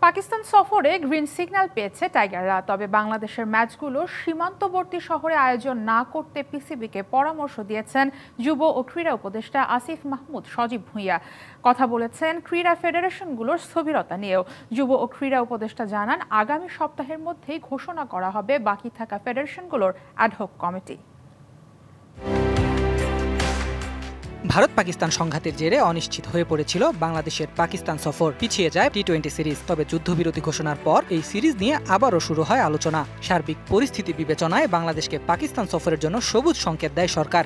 পাকিস্তান সফরে green signal পেয়েছে টাইগাররা, তবে বাংলাদেশের ম্যাচগুলো সীমান্তবর্তী শহরে আয়োজন না করতে পিসিবিকে পরামর্শ দিয়েছেন যুব ও ক্রীড়া উপদেষ্টা আসিফ মাহমুদ সজীব ভুঁইয়া। কথা বলেছেন ক্রীড়া ফেডারেশনগুলোর স্থবিরতা নিয়েও। যুব ও ক্রীড়া উপদেষ্টা জানান, আগামী সপ্তাহের মধ্যেই ঘোষণা করা হবে বাকি থাকা ফেডারেশনগুলোর অ্যাডহক কমিটি। ভারত পাকিস্তান সংঘাতের জেরে অনিশ্চিত হয়ে পড়েছিল বাংলাদেশের পাকিস্তান সফর। পিছিয়ে যায় টি-20 সিরিজ। তবে যুদ্ধবিরতি ঘোষণার পর এই সিরিজ নিয়ে আবারও শুরু হয় আলোচনা। সার্বিক পরিস্থিতি বিবেচনায় বাংলাদেশকে পাকিস্তান সফরের জন্য সবুজ সংকেত দেয় সরকার।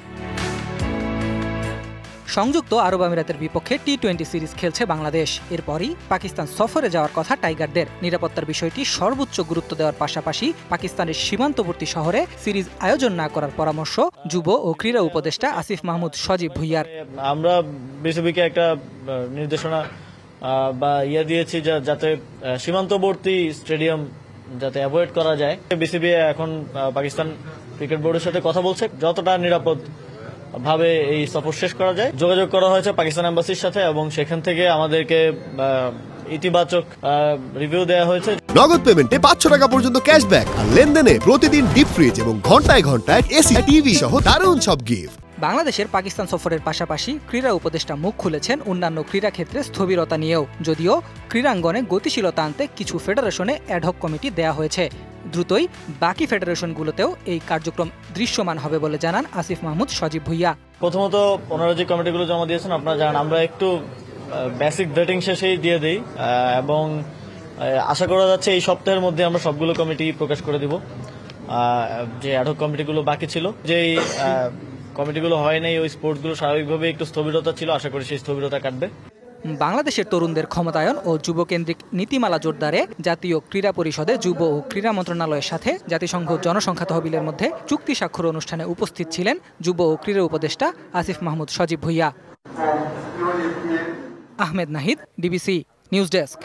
সংযুক্ত আরব আমিরাতের বিপক্ষে টি-20 সিরিজ খেলছে বাংলাদেশ। এরপরই পাকিস্তান সফরে যাওয়ার কথা টাইগারদের। নিরাপত্তার বিষয়টি সর্বোচ্চ গুরুত্ব দেওয়ার পাশাপাশি পাকিস্তানের সীমান্তবর্তী শহরে সিরিজ আয়োজন না করার পরামর্শ যুব ও ক্রীড়া উপদেষ্টা আসিফ মাহমুদ সজীব ভুঁইয়ার। আমরা বিসিবিকে একটা নির্দেশনা বা দিয়েছি যাতে সীমান্তবর্তী স্টেডিয়াম যাতে অ্যাভয়েড করা যায়। বিসিবি এখন পাকিস্তান ক্রিকেট বোর্ডের সাথে কথা বলছে যতটা নিরাপদ ভাবে এই সফর শেষ করা যায়। যোগাযোগ করা হয়েছে পাকিস্তান এম্বাসির সাথে এবং সেখান থেকে আমাদেরকে ইতিবাচক রিভিউ দেওয়া হয়েছে। নগদ পেমেন্টে 500 টাকা পর্যন্ত ক্যাশব্যাক আর লেনদেনে প্রতিদিন ডিপ ফ্রিজ এবং ঘন্টায় ঘন্টায় এসি টিভি সহ দারুণ সব গিফট। বাংলাদেশের পাকিস্তান সফরের পাশাপাশি ক্রীড়া উপদেষ্টা মুখ খুলেছেন অন্যান্য ক্রীড়া ক্ষেত্রে স্থবিরতা নিয়েও। যদিও ক্রীড়াঙ্গনে গতিশীলতা আনতে কিছু ফেডারেশনে অ্যাডহক কমিটি দেয়া হয়েছে। দ্রুতই বাকি ফেডারেশনগুলোতেও এই কার্যক্রম দৃশ্যমান হবে বলে জানান আসিফ মাহমুদ সজীব ভুঁইয়া। প্রথমত ওনারা যে কমিটিগুলো জমা দিয়েছেন আপনারা জানেন, আমরা একটু বেসিক ভেটিং শেষেই দিয়ে দিই এবং আশা করা যাচ্ছে এই সপ্তাহের মধ্যে আমরা সবগুলো কমিটি প্রকাশ করে দিব। যে অ্যাডহক কমিটিগুলো বাকি ছিল, যেই কমিটিগুলো হয় নাই, ওই স্পোর্টসগুলো স্বাভাবিকভাবে একটু স্থবিরতা ছিল, আশা করি সেই স্থবিরতা কাটবে। বাংলাদেশের তরুণদের ক্ষমতায়ন ও যুবকেন্দ্রিক নীতিমালা জোরদারে জাতীয় ক্রীড়া পরিষদে যুব ও ক্রীড়া মন্ত্রণালয়ের সাথে জাতিসংঘ জনসংখ্যা তহবিলের মধ্যে চুক্তি স্বাক্ষর অনুষ্ঠানে উপস্থিত ছিলেন যুব ও ক্রীড়া উপদেষ্টা Asif Mahmud Sajib Bhuiyan. Ahmed Nahid, DBC news desk.